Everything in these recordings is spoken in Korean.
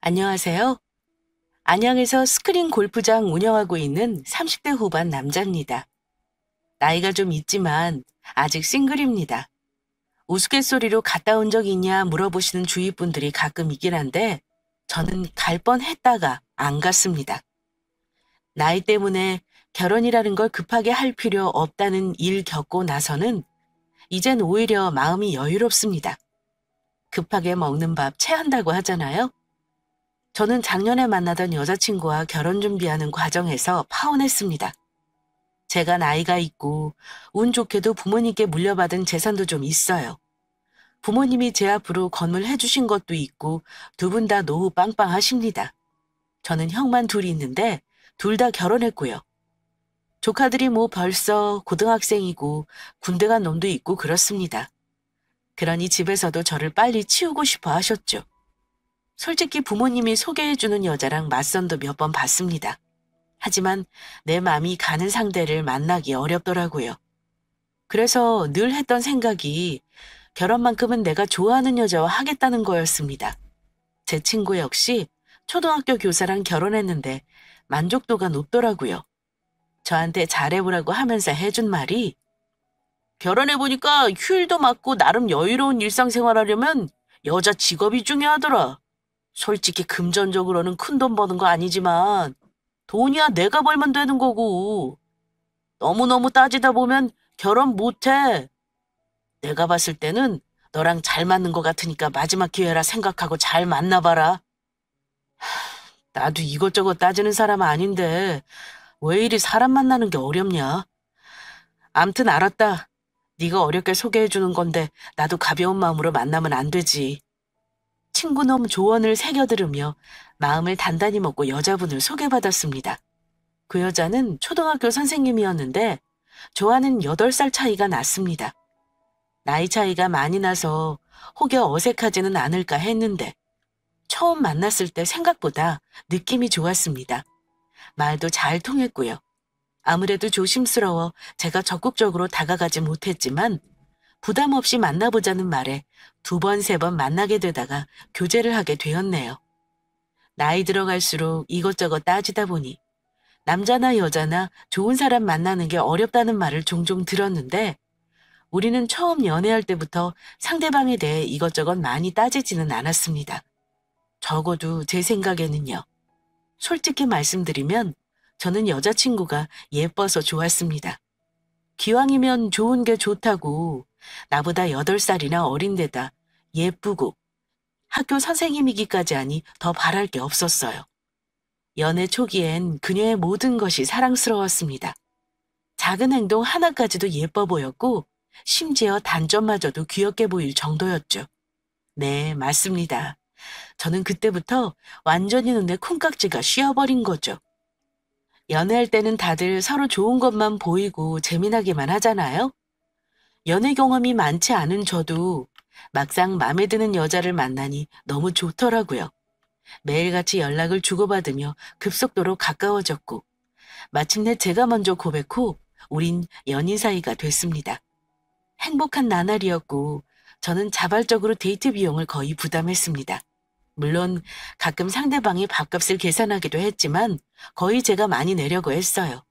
안녕하세요. 안양에서 스크린 골프장 운영하고 있는 30대 후반 남자입니다. 나이가 좀 있지만 아직 싱글입니다. 우스갯소리로 갔다 온 적 있냐 물어보시는 주위 분들이 가끔 있긴 한데 저는 갈 뻔했다가 안 갔습니다. 나이 때문에 결혼이라는 걸 급하게 할 필요 없다는 일 겪고 나서는 이젠 오히려 마음이 여유롭습니다. 급하게 먹는 밥 체한다고 하잖아요. 저는 작년에 만나던 여자친구와 결혼 준비하는 과정에서 파혼했습니다. 제가 나이가 있고 운 좋게도 부모님께 물려받은 재산도 좀 있어요. 부모님이 제 앞으로 건물 해주신 것도 있고 두 분 다 노후 빵빵하십니다. 저는 형만 둘이 있는데 둘 다 결혼했고요. 조카들이 뭐 벌써 고등학생이고 군대 간 놈도 있고 그렇습니다. 그러니 집에서도 저를 빨리 치우고 싶어 하셨죠. 솔직히 부모님이 소개해주는 여자랑 맞선도 몇 번 봤습니다. 하지만 내 맘이 가는 상대를 만나기 어렵더라고요. 그래서 늘 했던 생각이 결혼만큼은 내가 좋아하는 여자와 하겠다는 거였습니다. 제 친구 역시 초등학교 교사랑 결혼했는데 만족도가 높더라고요. 저한테 잘해보라고 하면서 해준 말이 결혼해보니까 휴일도 많고 나름 여유로운 일상생활 하려면 여자 직업이 중요하더라. 솔직히 금전적으로는 큰돈 버는 거 아니지만 돈이야 내가 벌면 되는 거고. 너무너무 따지다 보면 결혼 못해. 내가 봤을 때는 너랑 잘 맞는 것 같으니까 마지막 기회라 생각하고 잘 만나봐라. 나도 이것저것 따지는 사람 아닌데 왜 이리 사람 만나는 게 어렵냐? 암튼 알았다. 네가 어렵게 소개해주는 건데 나도 가벼운 마음으로 만나면 안 되지. 친구놈 조언을 새겨들으며 마음을 단단히 먹고 여자분을 소개받았습니다. 그 여자는 초등학교 선생님이었는데 저와는 8살 차이가 났습니다. 나이 차이가 많이 나서 혹여 어색하지는 않을까 했는데 처음 만났을 때 생각보다 느낌이 좋았습니다. 말도 잘 통했고요. 아무래도 조심스러워 제가 적극적으로 다가가지 못했지만 부담 없이 만나보자는 말에 2번, 3번 만나게 되다가 교제를 하게 되었네요. 나이 들어갈수록 이것저것 따지다 보니 남자나 여자나 좋은 사람 만나는 게 어렵다는 말을 종종 들었는데 우리는 처음 연애할 때부터 상대방에 대해 이것저것 많이 따지지는 않았습니다. 적어도 제 생각에는요. 솔직히 말씀드리면 저는 여자친구가 예뻐서 좋았습니다. 기왕이면 좋은 게 좋다고 나보다 8살이나 어린데다 예쁘고 학교 선생님이기까지 하니 더 바랄 게 없었어요. 연애 초기엔 그녀의 모든 것이 사랑스러웠습니다. 작은 행동 하나까지도 예뻐 보였고 심지어 단점마저도 귀엽게 보일 정도였죠. 네, 맞습니다. 저는 그때부터 완전히 눈에 콩깍지가 씌어버린 거죠. 연애할 때는 다들 서로 좋은 것만 보이고 재미나게만 하잖아요. 연애 경험이 많지 않은 저도 막상 마음에 드는 여자를 만나니 너무 좋더라고요. 매일같이 연락을 주고받으며 급속도로 가까워졌고 마침내 제가 먼저 고백 후 우린 연인 사이가 됐습니다. 행복한 나날이었고 저는 자발적으로 데이트 비용을 거의 부담했습니다. 물론 가끔 상대방이 밥값을 계산하기도 했지만 거의 제가 많이 내려고 했어요.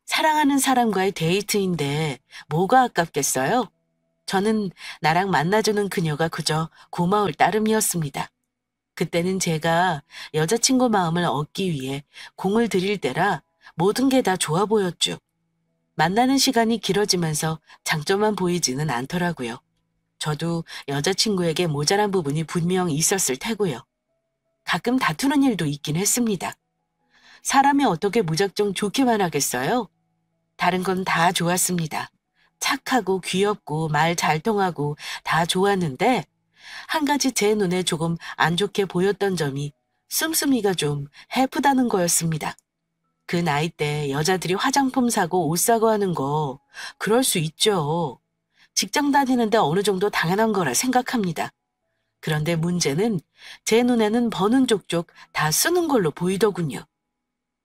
사랑하는 사람과의 데이트인데 뭐가 아깝겠어요? 저는 나랑 만나주는 그녀가 그저 고마울 따름이었습니다. 그때는 제가 여자친구 마음을 얻기 위해 공을 들일 때라 모든 게 다 좋아 보였죠. 만나는 시간이 길어지면서 장점만 보이지는 않더라고요. 저도 여자친구에게 모자란 부분이 분명 있었을 테고요. 가끔 다투는 일도 있긴 했습니다. 사람이 어떻게 무작정 좋기만 하겠어요? 다른 건 다 좋았습니다. 착하고 귀엽고 말 잘 통하고 다 좋았는데 한 가지 제 눈에 조금 안 좋게 보였던 점이 씀씀이가 좀 해프다는 거였습니다. 그 나이 때 여자들이 화장품 사고 옷 사고 하는 거 그럴 수 있죠. 직장 다니는데 어느 정도 당연한 거라 생각합니다. 그런데 문제는 제 눈에는 버는 족족 다 쓰는 걸로 보이더군요.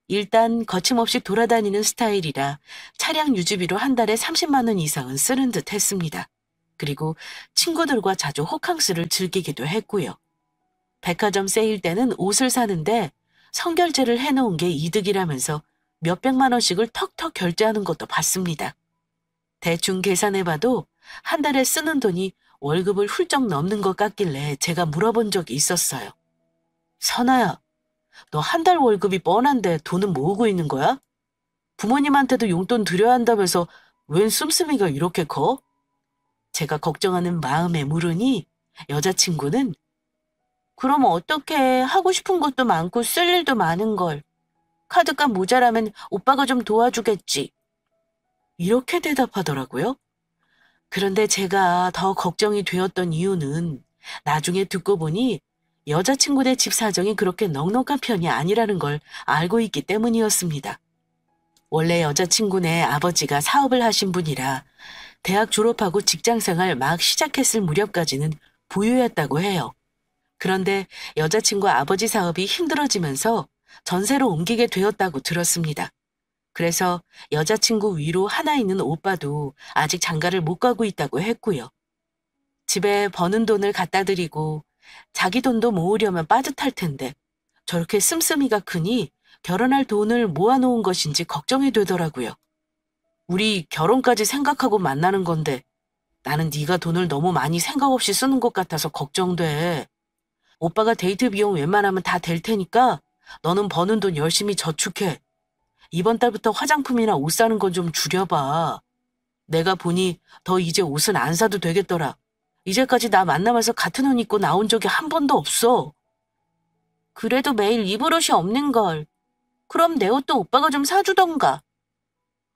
일단 거침없이 돌아다니는 스타일이라 차량 유지비로 한 달에 30만 원 이상은 쓰는 듯 했습니다. 그리고 친구들과 자주 호캉스를 즐기기도 했고요. 백화점 세일 때는 옷을 사는데 선결제를 해놓은 게 이득이라면서 몇백만 원씩을 턱턱 결제하는 것도 봤습니다. 대충 계산해봐도 한 달에 쓰는 돈이 월급을 훌쩍 넘는 것 같길래 제가 물어본 적이 있었어요. 선아야, 너 한 달 월급이 뻔한데 돈은 모으고 있는 거야? 부모님한테도 용돈 드려야 한다면서 웬 씀씀이가 이렇게 커? 제가 걱정하는 마음에 물으니 여자친구는 그럼 어떡해. 하고 싶은 것도 많고 쓸 일도 많은 걸. 카드값 모자라면 오빠가 좀 도와주겠지. 이렇게 대답하더라고요. 그런데 제가 더 걱정이 되었던 이유는 나중에 듣고 보니 여자친구네 집 사정이 그렇게 넉넉한 편이 아니라는 걸 알고 있기 때문이었습니다. 원래 여자친구네 아버지가 사업을 하신 분이라 대학 졸업하고 직장생활 막 시작했을 무렵까지는 부유했다고 해요. 그런데 여자친구 아버지 사업이 힘들어지면서 전세로 옮기게 되었다고 들었습니다. 그래서 여자친구 위로 하나 있는 오빠도 아직 장가를 못 가고 있다고 했고요. 집에 버는 돈을 갖다 드리고 자기 돈도 모으려면 빠듯할 텐데 저렇게 씀씀이가 크니 결혼할 돈을 모아놓은 것인지 걱정이 되더라고요. 우리 결혼까지 생각하고 만나는 건데 나는 네가 돈을 너무 많이 생각 없이 쓰는 것 같아서 걱정돼. 오빠가 데이트 비용 웬만하면 다 될 테니까 너는 버는 돈 열심히 저축해. 이번 달부터 화장품이나 옷 사는 건 좀 줄여봐. 내가 보니 더 이제 옷은 안 사도 되겠더라. 이제까지 나 만나면서 같은 옷 입고 나온 적이 한 번도 없어. 그래도 매일 입을 옷이 없는 걸. 그럼 내 옷도 오빠가 좀 사주던가.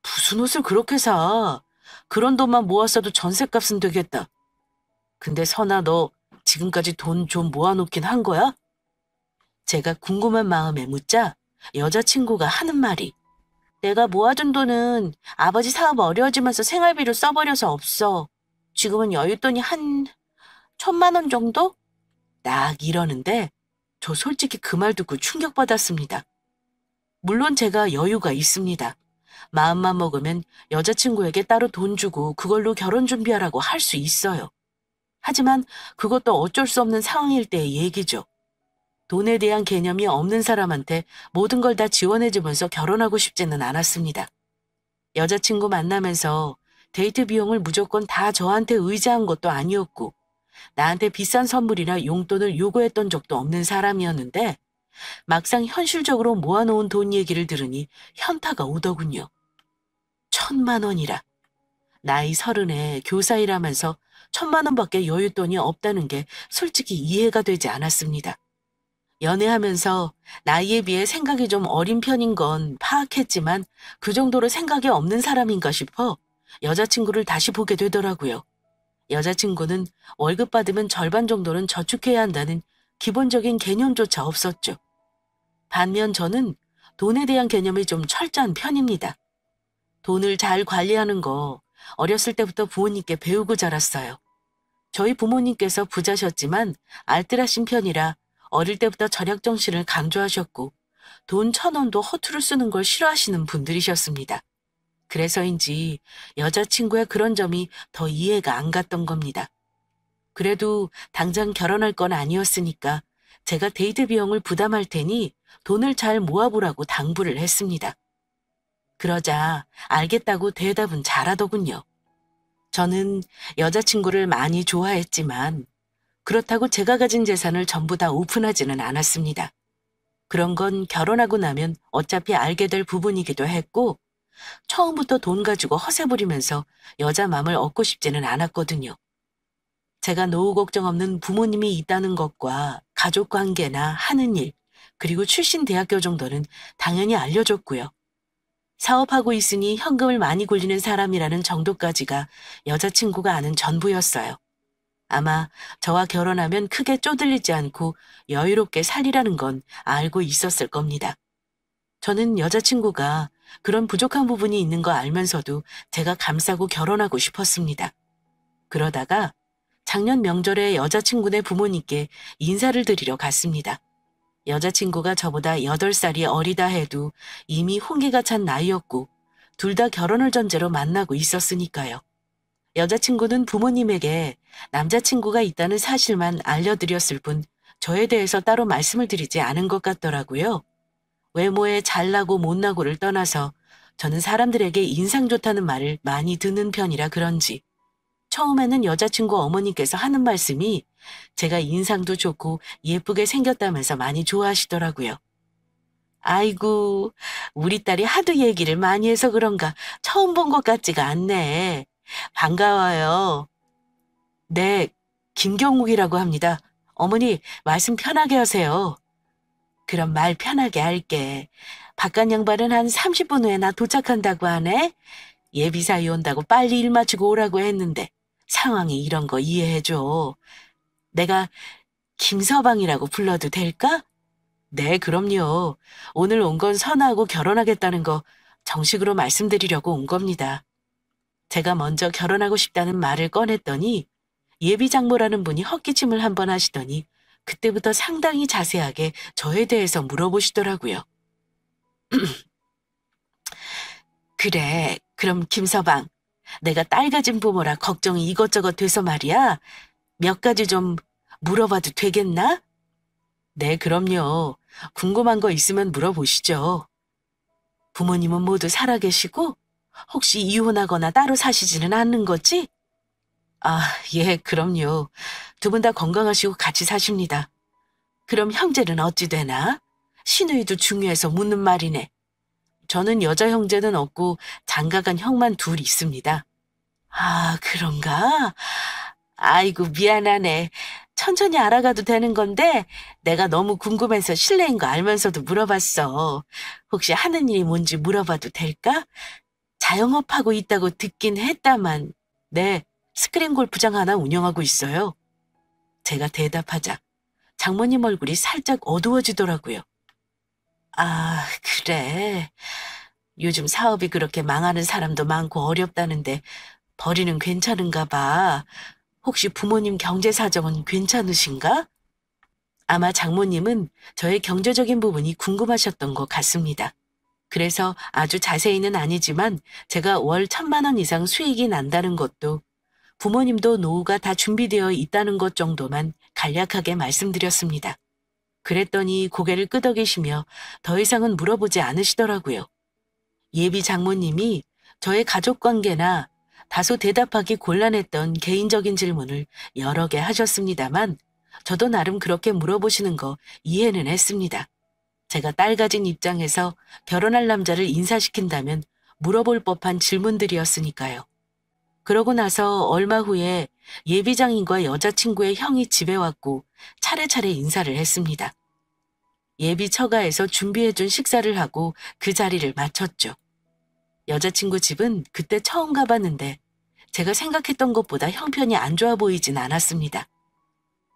무슨 옷을 그렇게 사? 그런 돈만 모았어도 전셋값은 되겠다. 근데 선아, 너 지금까지 돈 좀 모아놓긴 한 거야? 제가 궁금한 마음에 묻자 여자친구가 하는 말이 내가 모아둔 돈은 아버지 사업 어려워지면서 생활비로 써버려서 없어. 지금은 여윳돈이 한 1,000만 원 정도? 딱 이러는데 저 솔직히 그 말 듣고 충격받았습니다. 물론 제가 여유가 있습니다. 마음만 먹으면 여자친구에게 따로 돈 주고 그걸로 결혼 준비하라고 할 수 있어요. 하지만 그것도 어쩔 수 없는 상황일 때의 얘기죠. 돈에 대한 개념이 없는 사람한테 모든 걸 다 지원해주면서 결혼하고 싶지는 않았습니다. 여자친구 만나면서 데이트 비용을 무조건 다 저한테 의지한 것도 아니었고 나한테 비싼 선물이나 용돈을 요구했던 적도 없는 사람이었는데 막상 현실적으로 모아놓은 돈 얘기를 들으니 현타가 오더군요. 1,000만 원이라. 나이 30에 교사 일하면서 1,000만 원밖에 여윳돈이 없다는 게 솔직히 이해가 되지 않았습니다. 연애하면서 나이에 비해 생각이 좀 어린 편인 건 파악했지만 그 정도로 생각이 없는 사람인가 싶어 여자친구를 다시 보게 되더라고요. 여자친구는 월급 받으면 절반 정도는 저축해야 한다는 기본적인 개념조차 없었죠. 반면 저는 돈에 대한 개념이 좀 철저한 편입니다. 돈을 잘 관리하는 거 어렸을 때부터 부모님께 배우고 자랐어요. 저희 부모님께서 부자셨지만 알뜰하신 편이라 어릴 때부터 절약 정신을 강조하셨고 돈 1,000원도 허투루 쓰는 걸 싫어하시는 분들이셨습니다. 그래서인지 여자친구의 그런 점이 더 이해가 안 갔던 겁니다. 그래도 당장 결혼할 건 아니었으니까 제가 데이트 비용을 부담할 테니 돈을 잘 모아보라고 당부를 했습니다. 그러자 알겠다고 대답은 잘하더군요. 저는 여자친구를 많이 좋아했지만 그렇다고 제가 가진 재산을 전부 다 오픈하지는 않았습니다. 그런 건 결혼하고 나면 어차피 알게 될 부분이기도 했고 처음부터 돈 가지고 허세 부리면서 여자 맘을 얻고 싶지는 않았거든요. 제가 노후 걱정 없는 부모님이 있다는 것과 가족 관계나 하는 일, 그리고 출신 대학교 정도는 당연히 알려줬고요. 사업하고 있으니 현금을 많이 굴리는 사람이라는 정도까지가 여자친구가 아는 전부였어요. 아마 저와 결혼하면 크게 쪼들리지 않고 여유롭게 살리라는 건 알고 있었을 겁니다. 저는 여자친구가 그런 부족한 부분이 있는 거 알면서도 제가 감싸고 결혼하고 싶었습니다. 그러다가 작년 명절에 여자친구네 부모님께 인사를 드리러 갔습니다. 여자친구가 저보다 8살이 어리다 해도 이미 혼기가 찬 나이였고 둘 다 결혼을 전제로 만나고 있었으니까요. 여자친구는 부모님에게 남자친구가 있다는 사실만 알려드렸을 뿐 저에 대해서 따로 말씀을 드리지 않은 것 같더라고요. 외모에 잘나고 못나고를 떠나서 저는 사람들에게 인상 좋다는 말을 많이 듣는 편이라 그런지 처음에는 여자친구 어머니께서 하는 말씀이 제가 인상도 좋고 예쁘게 생겼다면서 많이 좋아하시더라고요. 아이고, 우리 딸이 하도 얘기를 많이 해서 그런가 처음 본 것 같지가 않네. 반가워요. 네, 김경욱이라고 합니다. 어머니, 말씀 편하게 하세요. 그럼 말 편하게 할게. 바깥 양반은 한 30분 후에 나 도착한다고 하네. 예비사위 온다고 빨리 일 마치고 오라고 했는데 상황이 이런 거 이해해줘. 내가 김서방이라고 불러도 될까? 네, 그럼요. 오늘 온 건 선아하고 결혼하겠다는 거 정식으로 말씀드리려고 온 겁니다. 제가 먼저 결혼하고 싶다는 말을 꺼냈더니 예비장모라는 분이 헛기침을 한번 하시더니 그때부터 상당히 자세하게 저에 대해서 물어보시더라고요. 그래, 그럼 김서방, 내가 딸 가진 부모라 걱정이 이것저것 돼서 말이야. 몇 가지 좀 물어봐도 되겠나? 네, 그럼요. 궁금한 거 있으면 물어보시죠. 부모님은 모두 살아계시고 혹시 이혼하거나 따로 사시지는 않는 거지? 아, 예, 그럼요. 두 분 다 건강하시고 같이 사십니다. 그럼 형제는 어찌 되나? 시누이도 중요해서 묻는 말이네. 저는 여자 형제는 없고 장가간 형만 둘 있습니다. 아, 그런가? 아이고, 미안하네. 천천히 알아가도 되는 건데 내가 너무 궁금해서 실례인 거 알면서도 물어봤어. 혹시 하는 일이 뭔지 물어봐도 될까? 자영업하고 있다고 듣긴 했다만, 네, 스크린 골프장 하나 운영하고 있어요. 제가 대답하자 장모님 얼굴이 살짝 어두워지더라고요. 아, 그래. 요즘 사업이 그렇게 망하는 사람도 많고 어렵다는데 벌이는 괜찮은가 봐. 혹시 부모님 경제 사정은 괜찮으신가? 아마 장모님은 저의 경제적인 부분이 궁금하셨던 것 같습니다. 그래서 아주 자세히는 아니지만 제가 월 1,000만 원 이상 수익이 난다는 것도 부모님도 노후가 다 준비되어 있다는 것 정도만 간략하게 말씀드렸습니다. 그랬더니 고개를 끄덕이시며 더 이상은 물어보지 않으시더라고요. 예비 장모님이 저의 가족관계나 다소 대답하기 곤란했던 개인적인 질문을 여러 개 하셨습니다만 저도 나름 그렇게 물어보시는 거 이해는 했습니다. 제가 딸 가진 입장에서 결혼할 남자를 인사시킨다면 물어볼 법한 질문들이었으니까요. 그러고 나서 얼마 후에 예비장인과 여자친구의 형이 집에 왔고 차례차례 인사를 했습니다. 예비 처가에서 준비해준 식사를 하고 그 자리를 마쳤죠. 여자친구 집은 그때 처음 가봤는데 제가 생각했던 것보다 형편이 안 좋아 보이진 않았습니다.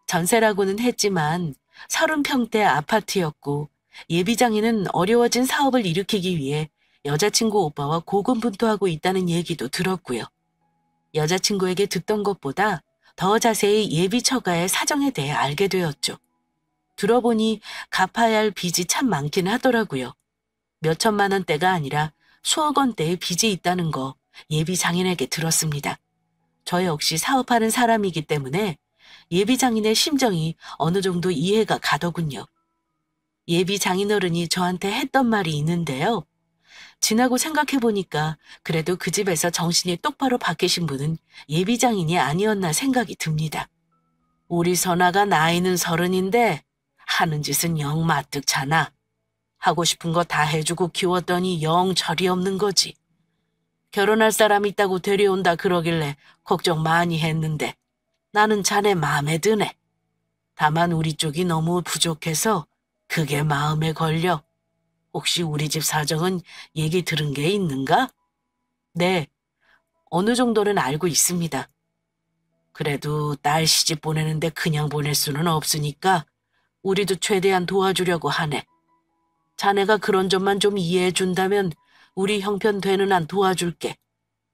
전세라고는 했지만 30평대 아파트였고 예비장인은 어려워진 사업을 일으키기 위해 여자친구 오빠와 고군분투하고 있다는 얘기도 들었고요. 여자친구에게 듣던 것보다 더 자세히 예비 처가의 사정에 대해 알게 되었죠. 들어보니 갚아야 할 빚이 참 많긴 하더라고요. 몇 천만 원대가 아니라 수억 원대의 빚이 있다는 거 예비 장인에게 들었습니다. 저 역시 사업하는 사람이기 때문에 예비 장인의 심정이 어느 정도 이해가 가더군요. 예비 장인어른이 저한테 했던 말이 있는데요. 지나고 생각해보니까 그래도 그 집에서 정신이 똑바로 박히신 분은 예비 장인이 아니었나 생각이 듭니다. 우리 선아가 나이는 30인데 하는 짓은 영 마뜩잖아. 하고 싶은 거 다 해주고 키웠더니 영 철이 없는 거지. 결혼할 사람 있다고 데려온다 그러길래 걱정 많이 했는데 나는 자네 마음에 드네. 다만 우리 쪽이 너무 부족해서 그게 마음에 걸려. 혹시 우리 집 사정은 얘기 들은 게 있는가? 네, 어느 정도는 알고 있습니다. 그래도 딸 시집 보내는데 그냥 보낼 수는 없으니까 우리도 최대한 도와주려고 하네. 자네가 그런 점만 좀 이해해 준다면 우리 형편 되는 한 도와줄게.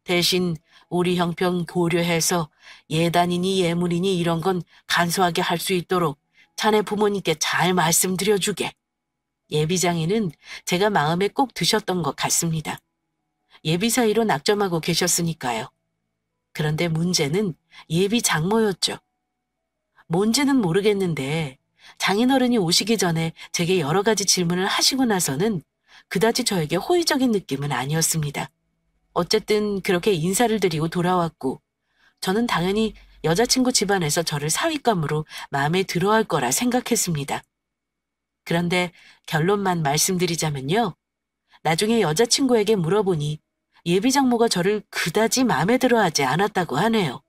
대신 우리 형편 고려해서 예단이니 예물이니 이런 건 간소하게 할 수 있도록 자네 부모님께 잘 말씀드려주게. 예비장인은 제가 마음에 꼭 드셨던 것 같습니다. 예비 사이로 낙점하고 계셨으니까요. 그런데 문제는 예비 장모였죠. 뭔지는 모르겠는데 장인어른이 오시기 전에 제게 여러 가지 질문을 하시고 나서는 그다지 저에게 호의적인 느낌은 아니었습니다. 어쨌든 그렇게 인사를 드리고 돌아왔고 저는 당연히 여자친구 집안에서 저를 사윗감으로 마음에 들어할 거라 생각했습니다. 그런데 결론만 말씀드리자면요. 나중에 여자친구에게 물어보니 예비장모가 저를 그다지 마음에 들어하지 않았다고 하네요.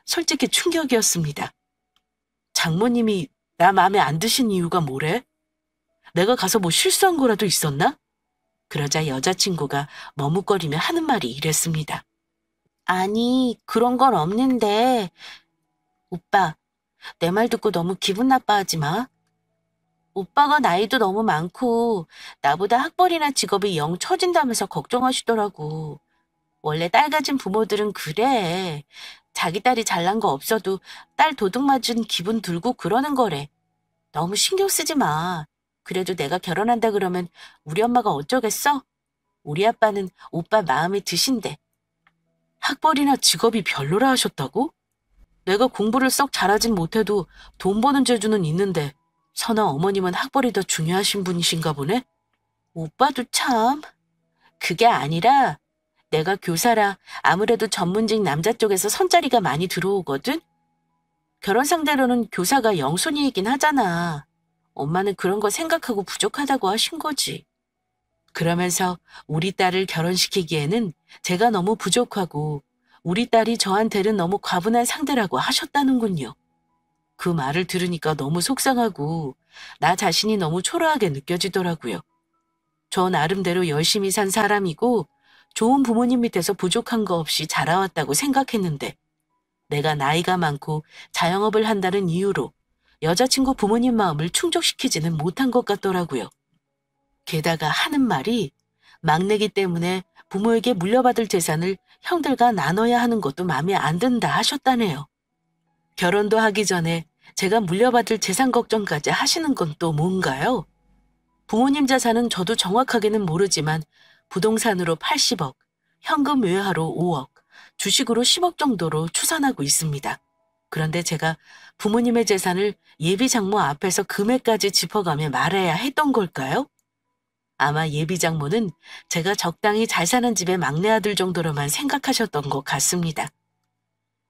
솔직히 충격이었습니다. 장모님이 나 마음에 안 드신 이유가 뭐래? 내가 가서 뭐 실수한 거라도 있었나? 그러자 여자친구가 머뭇거리며 하는 말이 이랬습니다. 아니, 그런 건 없는데. 오빠, 내 말 듣고 너무 기분 나빠하지 마. 오빠가 나이도 너무 많고 나보다 학벌이나 직업이 영 처진다면서 걱정하시더라고. 원래 딸 가진 부모들은 그래. 자기 딸이 잘난 거 없어도 딸 도둑 맞은 기분 들고 그러는 거래. 너무 신경 쓰지 마. 그래도 내가 결혼한다 그러면 우리 엄마가 어쩌겠어? 우리 아빠는 오빠 마음에 드신대. 학벌이나 직업이 별로라 하셨다고? 내가 공부를 썩 잘하진 못해도 돈 버는 재주는 있는데 설마 어머님은 학벌이 더 중요하신 분이신가 보네? 오빠도 참. 그게 아니라 내가 교사라 아무래도 전문직 남자 쪽에서 선자리가 많이 들어오거든? 결혼 상대로는 교사가 영순이이긴 하잖아. 엄마는 그런 거 생각하고 부족하다고 하신 거지. 그러면서 우리 딸을 결혼시키기에는 제가 너무 부족하고 우리 딸이 저한테는 너무 과분한 상대라고 하셨다는군요. 그 말을 들으니까 너무 속상하고 나 자신이 너무 초라하게 느껴지더라고요. 저 나름대로 열심히 산 사람이고 좋은 부모님 밑에서 부족한 거 없이 자라왔다고 생각했는데 내가 나이가 많고 자영업을 한다는 이유로 여자친구 부모님 마음을 충족시키지는 못한 것 같더라고요. 게다가 하는 말이 막내기 때문에 부모에게 물려받을 재산을 형들과 나눠야 하는 것도 마음에 안 든다 하셨다네요. 결혼도 하기 전에 제가 물려받을 재산 걱정까지 하시는 건 또 뭔가요? 부모님 자산은 저도 정확하게는 모르지만 부동산으로 80억, 현금 외화로 5억, 주식으로 10억 정도로 추산하고 있습니다. 그런데 제가 부모님의 재산을 예비장모 앞에서 금액까지 짚어가며 말해야 했던 걸까요? 아마 예비장모는 제가 적당히 잘 사는 집의 막내 아들 정도로만 생각하셨던 것 같습니다.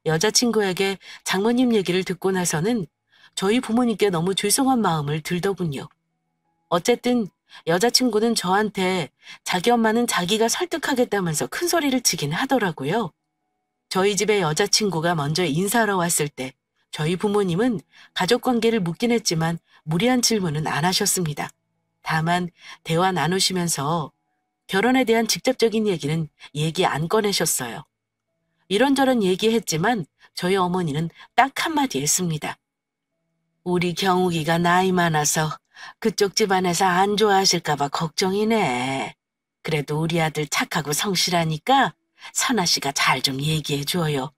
여자친구에게 장모님 얘기를 듣고 나서는 저희 부모님께 너무 죄송한 마음을 들더군요. 어쨌든 여자친구는 저한테 자기 엄마는 자기가 설득하겠다면서 큰 소리를 치긴 하더라고요. 저희 집에 여자친구가 먼저 인사하러 왔을 때 저희 부모님은 가족관계를 묻긴 했지만 무리한 질문은 안 하셨습니다. 다만 대화 나누시면서 결혼에 대한 직접적인 얘기는 얘기 안 꺼내셨어요. 이런저런 얘기했지만 저희 어머니는 딱 한마디 했습니다. 우리 경욱이가 나이 많아서 그쪽 집안에서 안 좋아하실까 봐 걱정이네. 그래도 우리 아들 착하고 성실하니까 선아 씨가 잘 좀 얘기해 줘요.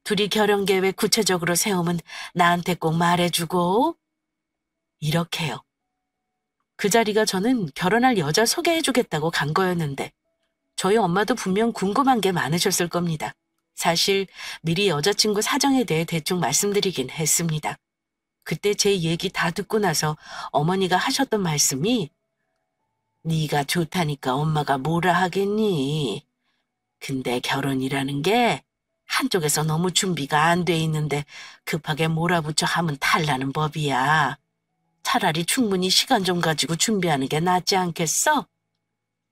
둘이 결혼 계획 구체적으로 세우면 나한테 꼭 말해주고. 이렇게요. 그 자리가 저는 결혼할 여자 소개해주겠다고 간 거였는데 저희 엄마도 분명 궁금한 게 많으셨을 겁니다. 사실 미리 여자친구 사정에 대해 대충 말씀드리긴 했습니다. 그때 제 얘기 다 듣고 나서 어머니가 하셨던 말씀이 네가 좋다니까 엄마가 뭐라 하겠니? 근데 결혼이라는 게 한쪽에서 너무 준비가 안 돼 있는데 급하게 몰아붙여 하면 탈나는 법이야. 차라리 충분히 시간 좀 가지고 준비하는 게 낫지 않겠어?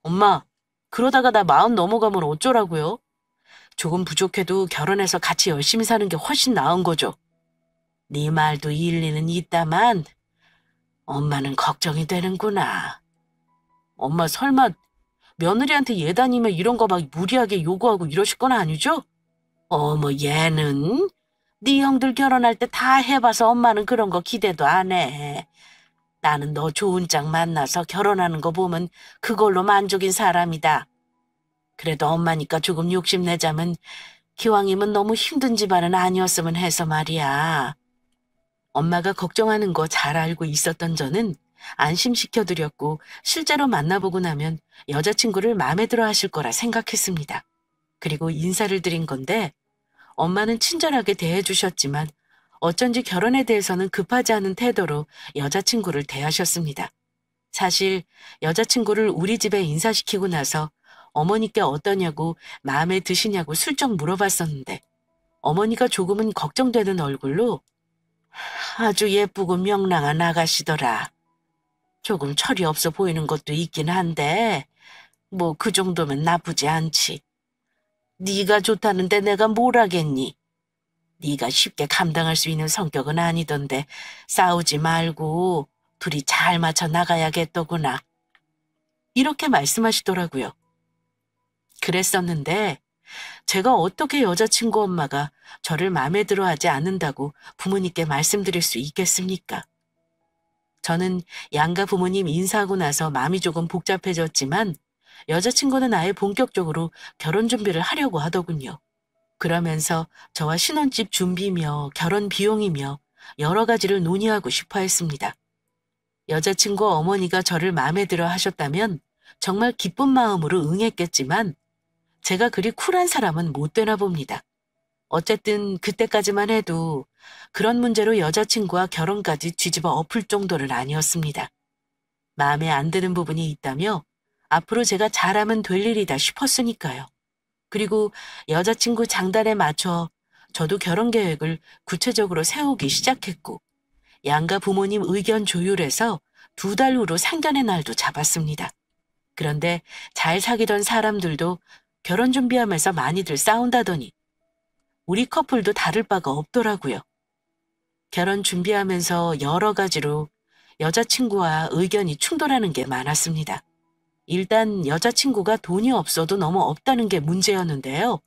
엄마, 그러다가 나 40 넘어가면 어쩌라고요? 조금 부족해도 결혼해서 같이 열심히 사는 게 훨씬 나은 거죠. 네 말도 일리는 있다만 엄마는 걱정이 되는구나. 엄마 설마 며느리한테 예단이면 이런 거 막 무리하게 요구하고 이러실 건 아니죠? 어머 얘는 네 형들 결혼할 때 다 해봐서 엄마는 그런 거 기대도 안 해. 나는 너 좋은 짝 만나서 결혼하는 거 보면 그걸로 만족인 사람이다. 그래도 엄마니까 조금 욕심내자면 기왕이면 너무 힘든 집안은 아니었으면 해서 말이야. 엄마가 걱정하는 거 잘 알고 있었던 저는 안심시켜드렸고 실제로 만나보고 나면 여자친구를 마음에 들어 하실 거라 생각했습니다. 그리고 인사를 드린 건데 엄마는 친절하게 대해주셨지만 어쩐지 결혼에 대해서는 급하지 않은 태도로 여자친구를 대하셨습니다. 사실 여자친구를 우리 집에 인사시키고 나서 어머니께 어떠냐고 마음에 드시냐고 슬쩍 물어봤었는데 어머니가 조금은 걱정되는 얼굴로 아주 예쁘고 명랑한 아가씨더라. 조금 철이 없어 보이는 것도 있긴 한데 뭐 그 정도면 나쁘지 않지. 네가 좋다는데 내가 뭘 하겠니? 네가 쉽게 감당할 수 있는 성격은 아니던데 싸우지 말고 둘이 잘 맞춰 나가야겠더구나. 이렇게 말씀하시더라고요. 그랬었는데 제가 어떻게 여자친구 엄마가 저를 마음에 들어 하지 않는다고 부모님께 말씀드릴 수 있겠습니까? 저는 양가 부모님 인사하고 나서 마음이 조금 복잡해졌지만 여자친구는 아예 본격적으로 결혼 준비를 하려고 하더군요. 그러면서 저와 신혼집 준비며 결혼 비용이며 여러 가지를 논의하고 싶어 했습니다. 여자친구 어머니가 저를 마음에 들어 하셨다면 정말 기쁜 마음으로 응했겠지만 제가 그리 쿨한 사람은 못 되나 봅니다. 어쨌든 그때까지만 해도 그런 문제로 여자친구와 결혼까지 뒤집어 엎을 정도는 아니었습니다. 마음에 안 드는 부분이 있다며 앞으로 제가 잘하면 될 일이다 싶었으니까요. 그리고 여자친구 장단에 맞춰 저도 결혼 계획을 구체적으로 세우기 시작했고 양가 부모님 의견 조율해서 2달 후로 상견의 날도 잡았습니다. 그런데 잘 사귀던 사람들도 결혼 준비하면서 많이들 싸운다더니 우리 커플도 다를 바가 없더라고요. 결혼 준비하면서 여러 가지로 여자친구와 의견이 충돌하는 게 많았습니다. 일단 여자친구가 돈이 없어도 너무 없다는 게 문제였는데요.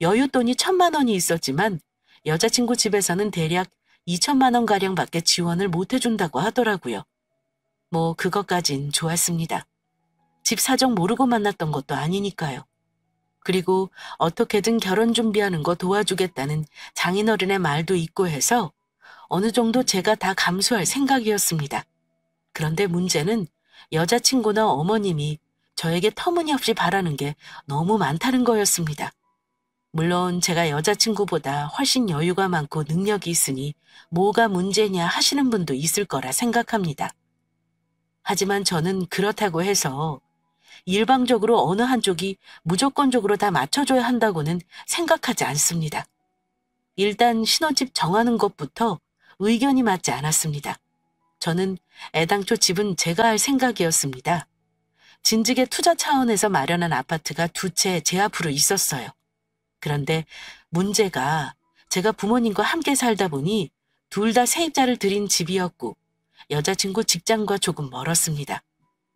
여윳돈이 1,000만 원이 있었지만 여자친구 집에서는 대략 2천만 원가량밖에 지원을 못 해준다고 하더라고요. 뭐 그것까진 좋았습니다. 집 사정 모르고 만났던 것도 아니니까요. 그리고 어떻게든 결혼 준비하는 거 도와주겠다는 장인어른의 말도 있고 해서 어느 정도 제가 다 감수할 생각이었습니다. 그런데 문제는 여자친구나 어머님이 저에게 터무니없이 바라는 게 너무 많다는 거였습니다. 물론 제가 여자친구보다 훨씬 여유가 많고 능력이 있으니 뭐가 문제냐 하시는 분도 있을 거라 생각합니다. 하지만 저는 그렇다고 해서 일방적으로 어느 한쪽이 무조건적으로 다 맞춰줘야 한다고는 생각하지 않습니다. 일단 신혼집 정하는 것부터 의견이 맞지 않았습니다. 저는 애당초 집은 제가 할 생각이었습니다. 진즉에 투자 차원에서 마련한 아파트가 2채 제 앞으로 있었어요. 그런데 문제가 제가 부모님과 함께 살다 보니 둘 다 세입자를 들인 집이었고 여자친구 직장과 조금 멀었습니다.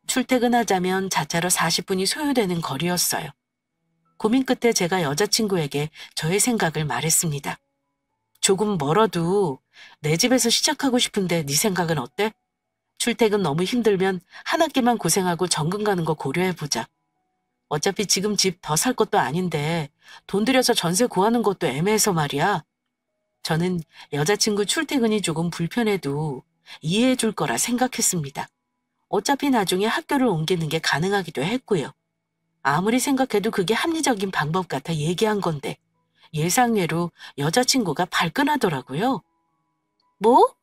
출퇴근하자면 자차로 40분이 소요되는 거리였어요. 고민 끝에 제가 여자친구에게 저의 생각을 말했습니다. 조금 멀어도 내 집에서 시작하고 싶은데 네 생각은 어때? 출퇴근 너무 힘들면 한 학기만 고생하고 정근 가는 거 고려해보자. 어차피 지금 집 더 살 것도 아닌데 돈 들여서 전세 구하는 것도 애매해서 말이야. 저는 여자친구 출퇴근이 조금 불편해도 이해해 줄 거라 생각했습니다. 어차피 나중에 학교를 옮기는 게 가능하기도 했고요. 아무리 생각해도 그게 합리적인 방법 같아 얘기한 건데 예상외로 여자친구가 발끈하더라고요. 뭐?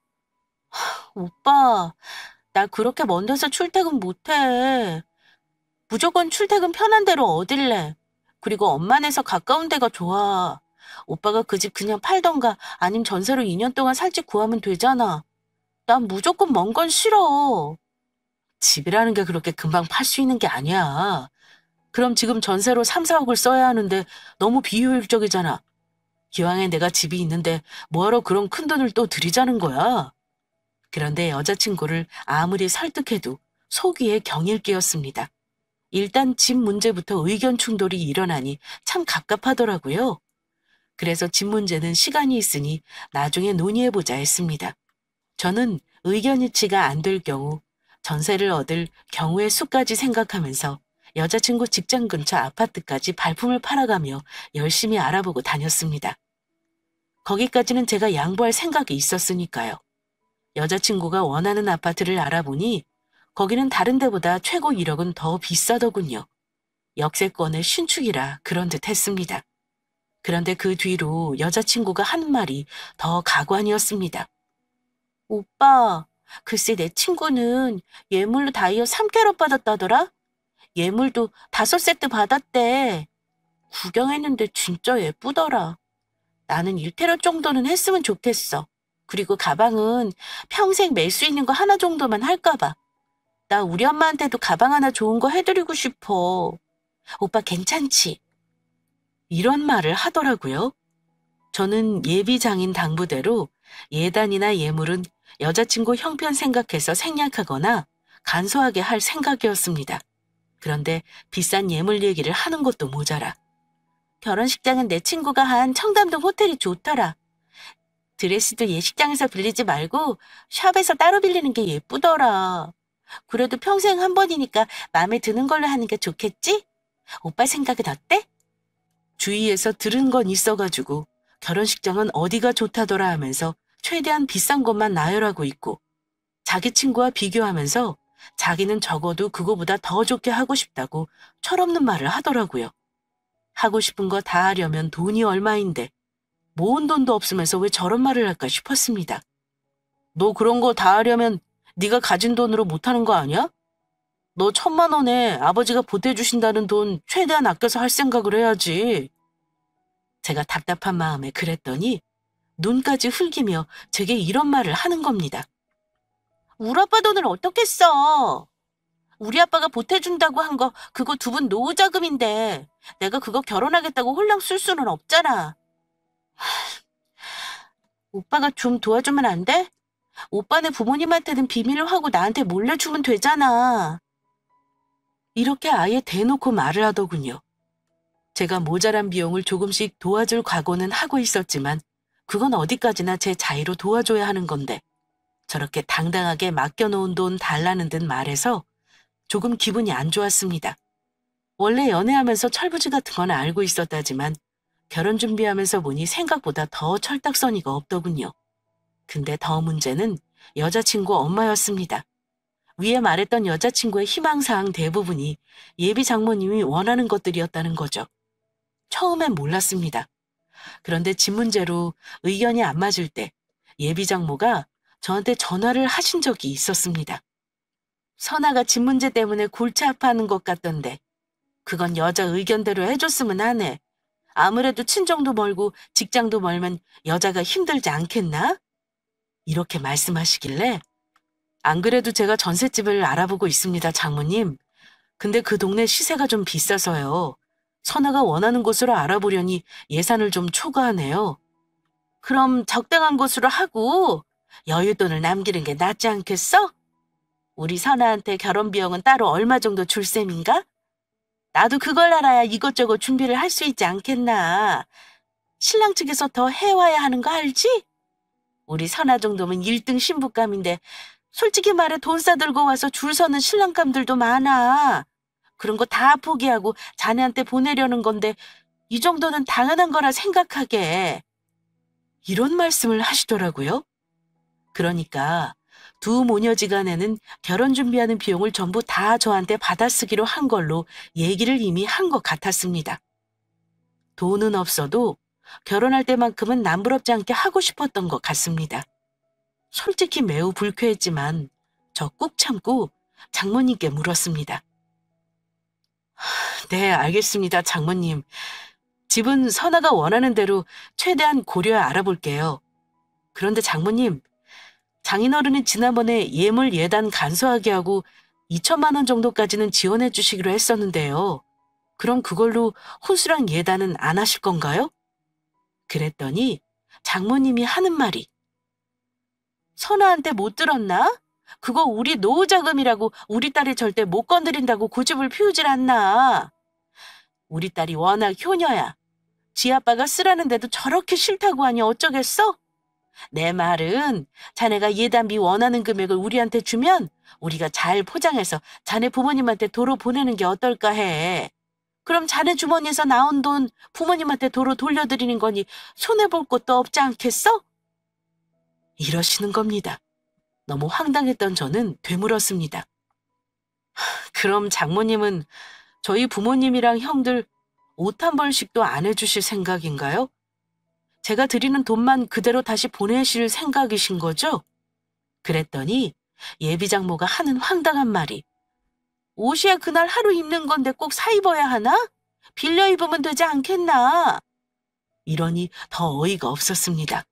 오빠, 나 그렇게 먼 데서 출퇴근 못해. 무조건 출퇴근 편한 데로 어딜래. 그리고 엄마네서 가까운 데가 좋아. 오빠가 그 집 그냥 팔던가 아님 전세로 2년 동안 살 집 구하면 되잖아. 난 무조건 먼 건 싫어. 집이라는 게 그렇게 금방 팔 수 있는 게 아니야. 그럼 지금 전세로 3, 4억을 써야 하는데 너무 비효율적이잖아. 기왕에 내가 집이 있는데 뭐하러 그런 큰 돈을 또 들이자는 거야. 그런데 여자친구를 아무리 설득해도 속위에 경일 끼었습니다. 일단 집 문제부터 의견 충돌이 일어나니 참 갑갑하더라고요. 그래서 집 문제는 시간이 있으니 나중에 논의해보자 했습니다. 저는 의견 일치가 안 될 경우 전세를 얻을 경우의 수까지 생각하면서 여자친구 직장 근처 아파트까지 발품을 팔아가며 열심히 알아보고 다녔습니다. 거기까지는 제가 양보할 생각이 있었으니까요. 여자친구가 원하는 아파트를 알아보니 거기는 다른 데보다 최고 1억은 더 비싸더군요. 역세권의 신축이라 그런 듯 했습니다. 그런데 그 뒤로 여자친구가 하는 말이 더 가관이었습니다. 오빠, 글쎄 내 친구는 예물로 다이어 3캐럿 받았다더라? 예물도 5세트 받았대. 구경했는데 진짜 예쁘더라. 나는 1캐럿 정도는 했으면 좋겠어. 그리고 가방은 평생 멜 수 있는 거 하나 정도만 할까 봐. 나 우리 엄마한테도 가방 하나 좋은 거 해드리고 싶어. 오빠 괜찮지? 이런 말을 하더라고요. 저는 예비장인 당부대로 예단이나 예물은 여자친구 형편 생각해서 생략하거나 간소하게 할 생각이었습니다. 그런데 비싼 예물 얘기를 하는 것도 모자라. 결혼식장은 내 친구가 한 청담동 호텔이 좋더라. 드레스도 예식장에서 빌리지 말고 샵에서 따로 빌리는 게 예쁘더라. 그래도 평생 한 번이니까 마음에 드는 걸로 하는 게 좋겠지? 오빠 생각은 어때? 주위에서 들은 건 있어가지고 결혼식장은 어디가 좋다더라 하면서 최대한 비싼 것만 나열하고 있고 자기 친구와 비교하면서 자기는 적어도 그거보다 더 좋게 하고 싶다고 철없는 말을 하더라고요. 하고 싶은 거 다 하려면 돈이 얼마인데 모은 돈도 없으면서 왜 저런 말을 할까 싶었습니다. 너 그런 거 다 하려면 네가 가진 돈으로 못하는 거 아니야? 너 1,000만 원에 아버지가 보태주신다는 돈 최대한 아껴서 할 생각을 해야지. 제가 답답한 마음에 그랬더니 눈까지 흘기며 제게 이런 말을 하는 겁니다. 우리 아빠 돈을 어떻게 써? 우리 아빠가 보태준다고 한 거 그거 두 분 노후 자금인데 내가 그거 결혼하겠다고 홀랑 쓸 수는 없잖아. 오빠가 좀 도와주면 안 돼? 오빠네 부모님한테는 비밀로 하고 나한테 몰래 주면 되잖아. 이렇게 아예 대놓고 말을 하더군요. 제가 모자란 비용을 조금씩 도와줄 각오는 하고 있었지만 그건 어디까지나 제 자의로 도와줘야 하는 건데 저렇게 당당하게 맡겨놓은 돈 달라는 듯 말해서 조금 기분이 안 좋았습니다. 원래 연애하면서 철부지 같은 건 알고 있었다지만 결혼 준비하면서 보니 생각보다 더 철딱서니가 없더군요. 근데 더 문제는 여자친구 엄마였습니다. 위에 말했던 여자친구의 희망사항 대부분이 예비 장모님이 원하는 것들이었다는 거죠. 처음엔 몰랐습니다. 그런데 집 문제로 의견이 안 맞을 때 예비 장모가 저한테 전화를 하신 적이 있었습니다. 선아가 집 문제 때문에 골치 아파하는 것 같던데 그건 여자 의견대로 해줬으면 하네. 아무래도 친정도 멀고 직장도 멀면 여자가 힘들지 않겠나? 이렇게 말씀하시길래 안 그래도 제가 전셋집을 알아보고 있습니다, 장모님. 근데 그 동네 시세가 좀 비싸서요. 선아가 원하는 곳으로 알아보려니 예산을 좀 초과하네요. 그럼 적당한 곳으로 하고 여윳돈을 남기는 게 낫지 않겠어? 우리 선아한테 결혼 비용은 따로 얼마 정도 줄 셈인가? 나도 그걸 알아야 이것저것 준비를 할 수 있지 않겠나. 신랑 측에서 더 해와야 하는 거 알지? 우리 선아 정도면 1등 신부감인데 솔직히 말해 돈 싸들고 와서 줄 서는 신랑감들도 많아. 그런 거 다 포기하고 자네한테 보내려는 건데 이 정도는 당연한 거라 생각하게. 이런 말씀을 하시더라고요. 그러니까 두 모녀지간에는 결혼 준비하는 비용을 전부 다 저한테 받아쓰기로 한 걸로 얘기를 이미 한 것 같았습니다. 돈은 없어도 결혼할 때만큼은 남부럽지 않게 하고 싶었던 것 같습니다. 솔직히 매우 불쾌했지만 저 꾹 참고 장모님께 물었습니다. 네, 알겠습니다, 장모님. 집은 선아가 원하는 대로 최대한 고려해 알아볼게요. 그런데 장모님, 장인어른이 지난번에 예물 예단 간소하게 하고 2천만 원 정도까지는 지원해 주시기로 했었는데요. 그럼 그걸로 혼수랑 예단은 안 하실 건가요? 그랬더니 장모님이 하는 말이 선아한테 못 들었나? 그거 우리 노후 자금이라고 우리 딸이 절대 못 건드린다고 고집을 피우질 않나. 우리 딸이 워낙 효녀야. 지 아빠가 쓰라는데도 저렇게 싫다고 하니 어쩌겠어? 내 말은 자네가 예단비 원하는 금액을 우리한테 주면 우리가 잘 포장해서 자네 부모님한테 도로 보내는 게 어떨까 해. 그럼 자네 주머니에서 나온 돈 부모님한테 도로 돌려드리는 거니 손해볼 것도 없지 않겠어? 이러시는 겁니다. 너무 황당했던 저는 되물었습니다. 그럼 장모님은 저희 부모님이랑 형들 옷 한 벌씩도 안 해주실 생각인가요? 제가 드리는 돈만 그대로 다시 보내실 생각이신 거죠? 그랬더니 예비장모가 하는 황당한 말이 옷이야 그날 하루 입는 건데 꼭 사 입어야 하나? 빌려 입으면 되지 않겠나? 이러니 더 어이가 없었습니다.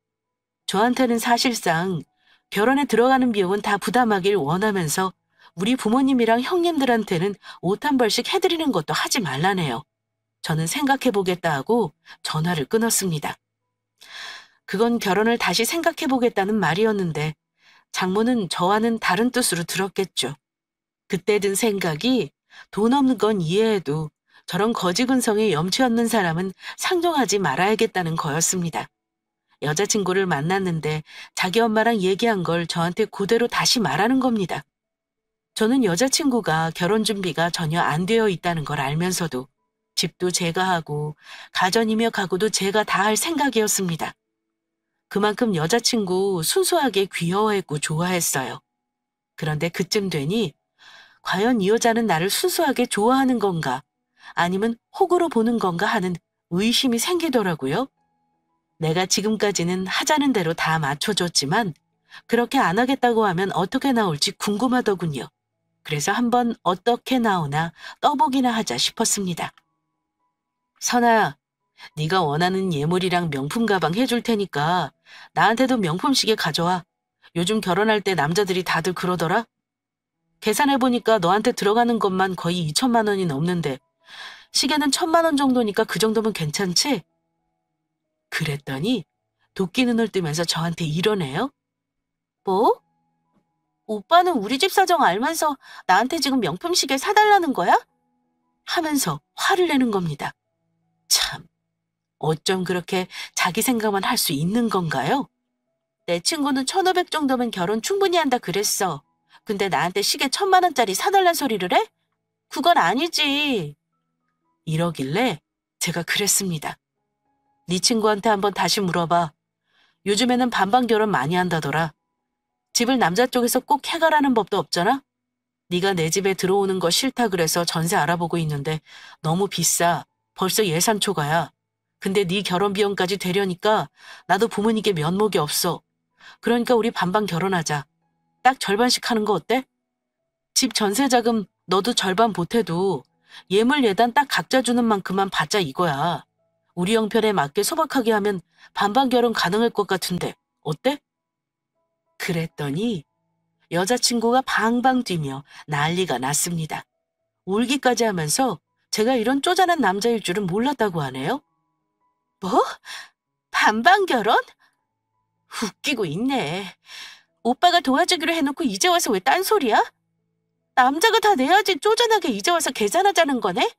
저한테는 사실상 결혼에 들어가는 비용은 다 부담하길 원하면서 우리 부모님이랑 형님들한테는 옷 한 벌씩 해드리는 것도 하지 말라네요. 저는 생각해보겠다 하고 전화를 끊었습니다. 그건 결혼을 다시 생각해보겠다는 말이었는데 장모는 저와는 다른 뜻으로 들었겠죠. 그때 든 생각이 돈 없는 건 이해해도 저런 거지 근성에 염치 없는 사람은 상종하지 말아야겠다는 거였습니다. 여자친구를 만났는데 자기 엄마랑 얘기한 걸 저한테 그대로 다시 말하는 겁니다. 저는 여자친구가 결혼 준비가 전혀 안 되어 있다는 걸 알면서도 집도 제가 하고 가전이며 가구도 제가 다 할 생각이었습니다. 그만큼 여자친구 순수하게 귀여워했고 좋아했어요. 그런데 그쯤 되니 과연 이 여자는 나를 순수하게 좋아하는 건가 아니면 호구로 보는 건가 하는 의심이 생기더라고요. 내가 지금까지는 하자는 대로 다 맞춰줬지만 그렇게 안 하겠다고 하면 어떻게 나올지 궁금하더군요. 그래서 한번 어떻게 나오나 떠보기나 하자 싶었습니다. 선아야, 네가 원하는 예물이랑 명품 가방 해줄 테니까 나한테도 명품 시계 가져와. 요즘 결혼할 때 남자들이 다들 그러더라. 계산해보니까 너한테 들어가는 것만 거의 2천만 원이 넘는데 시계는 1,000만 원 정도니까 그 정도면 괜찮지? 그랬더니 도끼 눈을 뜨면서 저한테 이러네요. 뭐? 오빠는 우리 집 사정 알면서 나한테 지금 명품 시계 사달라는 거야? 하면서 화를 내는 겁니다. 참, 어쩜 그렇게 자기 생각만 할 수 있는 건가요? 내 친구는 1,500 정도면 결혼 충분히 한다 그랬어. 근데 나한테 시계 1,000만 원짜리 사달란 소리를 해? 그건 아니지. 이러길래 제가 그랬습니다. 네 친구한테 한번 다시 물어봐. 요즘에는 반반 결혼 많이 한다더라. 집을 남자 쪽에서 꼭 해가라는 법도 없잖아? 네가 내 집에 들어오는 거 싫다 그래서 전세 알아보고 있는데 너무 비싸. 벌써 예산 초과야. 근데 네 결혼 비용까지 되려니까 나도 부모님께 면목이 없어. 그러니까 우리 반반 결혼하자. 딱 절반씩 하는 거 어때? 집 전세 자금 너도 절반 보태도 예물 예단 딱 각자 주는 만큼만 받자 이거야. 우리 형편에 맞게 소박하게 하면 반반 결혼 가능할 것 같은데 어때? 그랬더니 여자친구가 방방 뛰며 난리가 났습니다. 울기까지 하면서 제가 이런 쪼잔한 남자일 줄은 몰랐다고 하네요. 뭐? 반반 결혼? 웃기고 있네. 오빠가 도와주기로 해놓고 이제 와서 왜 딴소리야? 남자가 다 내야지 쪼잔하게 이제 와서 계산하자는 거네?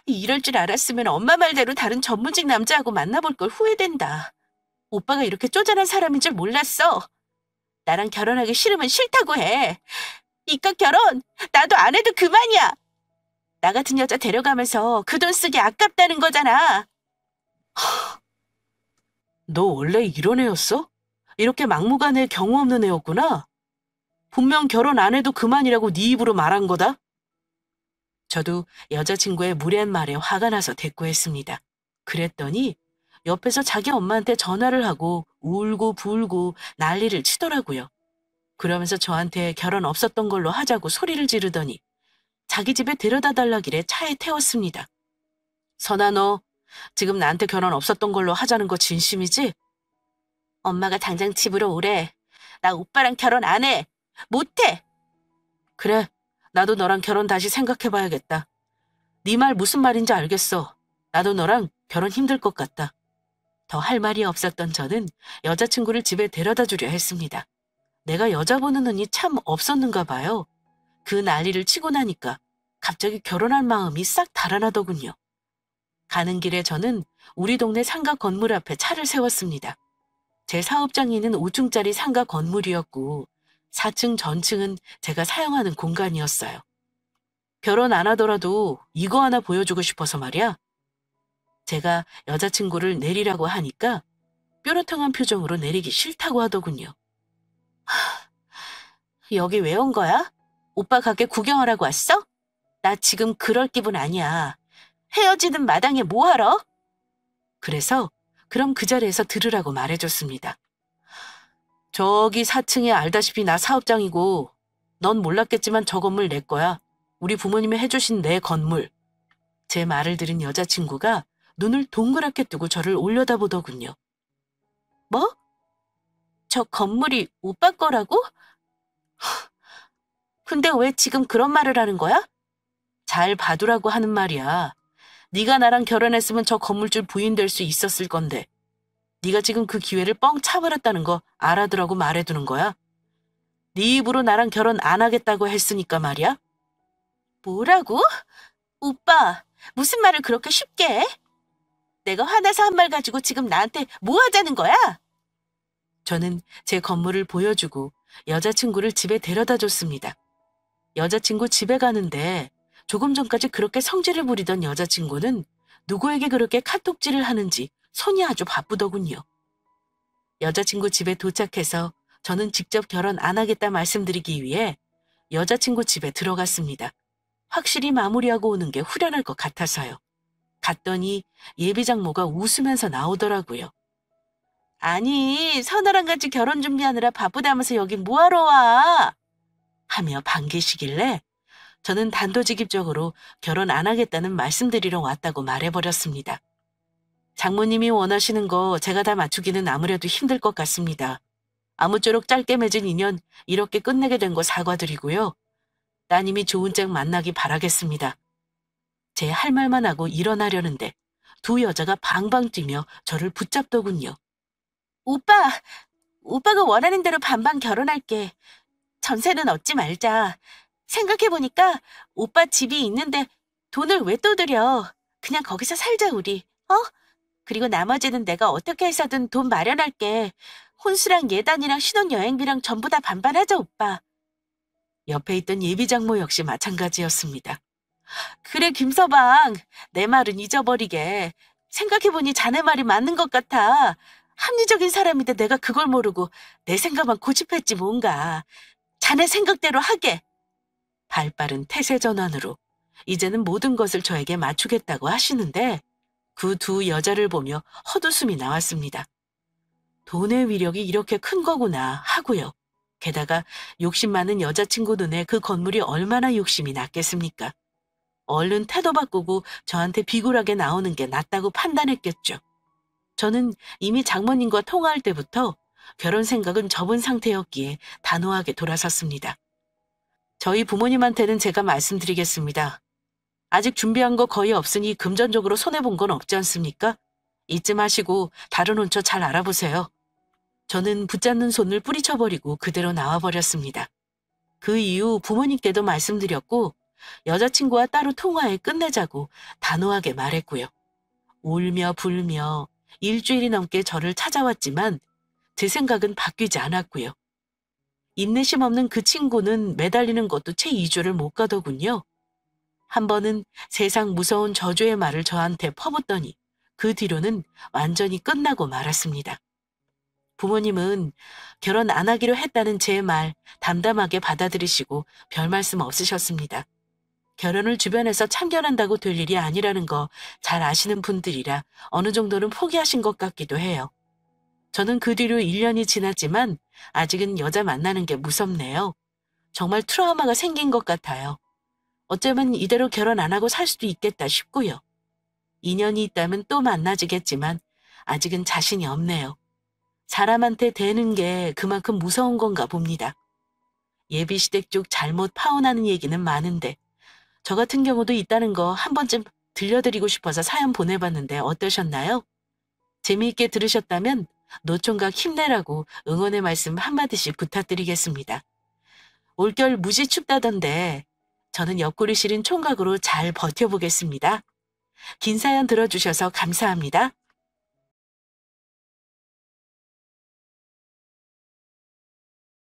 이럴 줄 알았으면 엄마 말대로 다른 전문직 남자하고 만나볼 걸 후회된다. 오빠가 이렇게 쪼잔한 사람인 줄 몰랐어. 나랑 결혼하기 싫으면 싫다고 해. 이깟 결혼 나도 안 해도 그만이야. 나 같은 여자 데려가면서 그 돈 쓰기 아깝다는 거잖아. 너 원래 이런 애였어? 이렇게 막무가내 경우 없는 애였구나. 분명 결혼 안 해도 그만이라고 네 입으로 말한 거다. 저도 여자친구의 무례한 말에 화가 나서 대꾸했습니다. 그랬더니 옆에서 자기 엄마한테 전화를 하고 울고 불고 난리를 치더라고요. 그러면서 저한테 결혼 없었던 걸로 하자고 소리를 지르더니 자기 집에 데려다 달라길래 차에 태웠습니다. 선아 너 지금 나한테 결혼 없었던 걸로 하자는 거 진심이지? 엄마가 당장 집으로 오래. 나 오빠랑 결혼 안 해. 못 해. 그래. 나도 너랑 결혼 다시 생각해봐야겠다. 네 말 무슨 말인지 알겠어. 나도 너랑 결혼 힘들 것 같다. 더 할 말이 없었던 저는 여자친구를 집에 데려다 주려 했습니다. 내가 여자 보는 눈이 참 없었는가 봐요. 그 난리를 치고 나니까 갑자기 결혼할 마음이 싹 달아나더군요. 가는 길에 저는 우리 동네 상가 건물 앞에 차를 세웠습니다. 제 사업장이 있는 5층짜리 상가 건물이었고 4층 전층은 제가 사용하는 공간이었어요. 결혼 안 하더라도 이거 하나 보여주고 싶어서 말이야. 제가 여자친구를 내리라고 하니까 뾰루통한 표정으로 내리기 싫다고 하더군요. 여기 왜 온 거야? 오빠 가게 구경하라고 왔어? 나 지금 그럴 기분 아니야. 헤어지는 마당에 뭐하러? 그래서 그럼 그 자리에서 들으라고 말해줬습니다. 저기 4층에 알다시피 나 사업장이고 넌 몰랐겠지만 저 건물 내 거야. 우리 부모님이 해주신 내 건물. 제 말을 들은 여자친구가 눈을 동그랗게 뜨고 저를 올려다보더군요. 뭐? 저 건물이 오빠 거라고? 근데 왜 지금 그런 말을 하는 거야? 잘 봐두라고 하는 말이야. 네가 나랑 결혼했으면 저 건물주 부인 될 수 있었을 건데 네가 지금 그 기회를 뻥 차버렸다는 거 알아두라고 말해두는 거야. 네 입으로 나랑 결혼 안 하겠다고 했으니까 말이야. 뭐라고? 오빠, 무슨 말을 그렇게 쉽게 해? 내가 화나서 한 말 가지고 지금 나한테 뭐 하자는 거야? 저는 제 건물을 보여주고 여자친구를 집에 데려다 줬습니다. 여자친구 집에 가는데 조금 전까지 그렇게 성질을 부리던 여자친구는 누구에게 그렇게 카톡질을 하는지 손이 아주 바쁘더군요. 여자친구 집에 도착해서 저는 직접 결혼 안 하겠다 말씀드리기 위해 여자친구 집에 들어갔습니다. 확실히 마무리하고 오는 게 후련할 것 같아서요. 갔더니 예비장모가 웃으면서 나오더라고요. 아니, 선아랑 같이 결혼 준비하느라 바쁘다면서 여기 뭐하러 와? 하며 반기시길래 저는 단도직입적으로 결혼 안 하겠다는 말씀드리러 왔다고 말해버렸습니다. 장모님이 원하시는 거 제가 다 맞추기는 아무래도 힘들 것 같습니다. 아무쪼록 짧게 맺은 인연 이렇게 끝내게 된 거 사과드리고요. 따님이 좋은 짝 만나기 바라겠습니다. 제 할 말만 하고 일어나려는데 두 여자가 방방 뛰며 저를 붙잡더군요. 오빠가 원하는 대로 반반 결혼할게. 전세는 얻지 말자. 생각해보니까 오빠 집이 있는데 돈을 왜 또 들여. 그냥 거기서 살자 우리. 어? 그리고 나머지는 내가 어떻게 해서든 돈 마련할게. 혼수랑 예단이랑 신혼여행비랑 전부 다 반반하자 오빠. 옆에 있던 예비장모 역시 마찬가지였습니다. 그래 김서방, 내 말은 잊어버리게. 생각해보니 자네 말이 맞는 것 같아. 합리적인 사람인데 내가 그걸 모르고 내 생각만 고집했지 뭔가. 자네 생각대로 하게. 발빠른 태세 전환으로 이제는 모든 것을 저에게 맞추겠다고 하시는데 그 두 여자를 보며 헛웃음이 나왔습니다. 돈의 위력이 이렇게 큰 거구나 하고요. 게다가 욕심 많은 여자친구 눈에 그 건물이 얼마나 욕심이 났겠습니까? 얼른 태도 바꾸고 저한테 비굴하게 나오는 게 낫다고 판단했겠죠. 저는 이미 장모님과 통화할 때부터 결혼 생각은 접은 상태였기에 단호하게 돌아섰습니다. 저희 부모님한테는 제가 말씀드리겠습니다. 아직 준비한 거 거의 없으니 금전적으로 손해본 건 없지 않습니까? 잊지 마시고 다른 혼처 잘 알아보세요. 저는 붙잡는 손을 뿌리쳐버리고 그대로 나와버렸습니다. 그 이후 부모님께도 말씀드렸고 여자친구와 따로 통화해 끝내자고 단호하게 말했고요. 울며 불며 일주일이 넘게 저를 찾아왔지만 제 생각은 바뀌지 않았고요. 인내심 없는 그 친구는 매달리는 것도 채 2주를 못 가더군요. 한 번은 세상 무서운 저주의 말을 저한테 퍼붓더니 그 뒤로는 완전히 끝나고 말았습니다. 부모님은 결혼 안 하기로 했다는 제 말 담담하게 받아들이시고 별 말씀 없으셨습니다. 결혼을 주변에서 참견한다고 될 일이 아니라는 거 잘 아시는 분들이라 어느 정도는 포기하신 것 같기도 해요. 저는 그 뒤로 1년이 지났지만 아직은 여자 만나는 게 무섭네요. 정말 트라우마가 생긴 것 같아요. 어쩌면 이대로 결혼 안 하고 살 수도 있겠다 싶고요. 인연이 있다면 또 만나지겠지만 아직은 자신이 없네요. 사람한테 대는 게 그만큼 무서운 건가 봅니다. 예비시댁 쪽 잘못 파혼하는 얘기는 많은데 저 같은 경우도 있다는 거 한 번쯤 들려드리고 싶어서 사연 보내봤는데 어떠셨나요? 재미있게 들으셨다면 노총각 힘내라고 응원의 말씀 한마디씩 부탁드리겠습니다. 올겨울 무지 춥다던데 저는 옆구리 시린 총각으로 잘 버텨보겠습니다. 긴 사연 들어주셔서 감사합니다.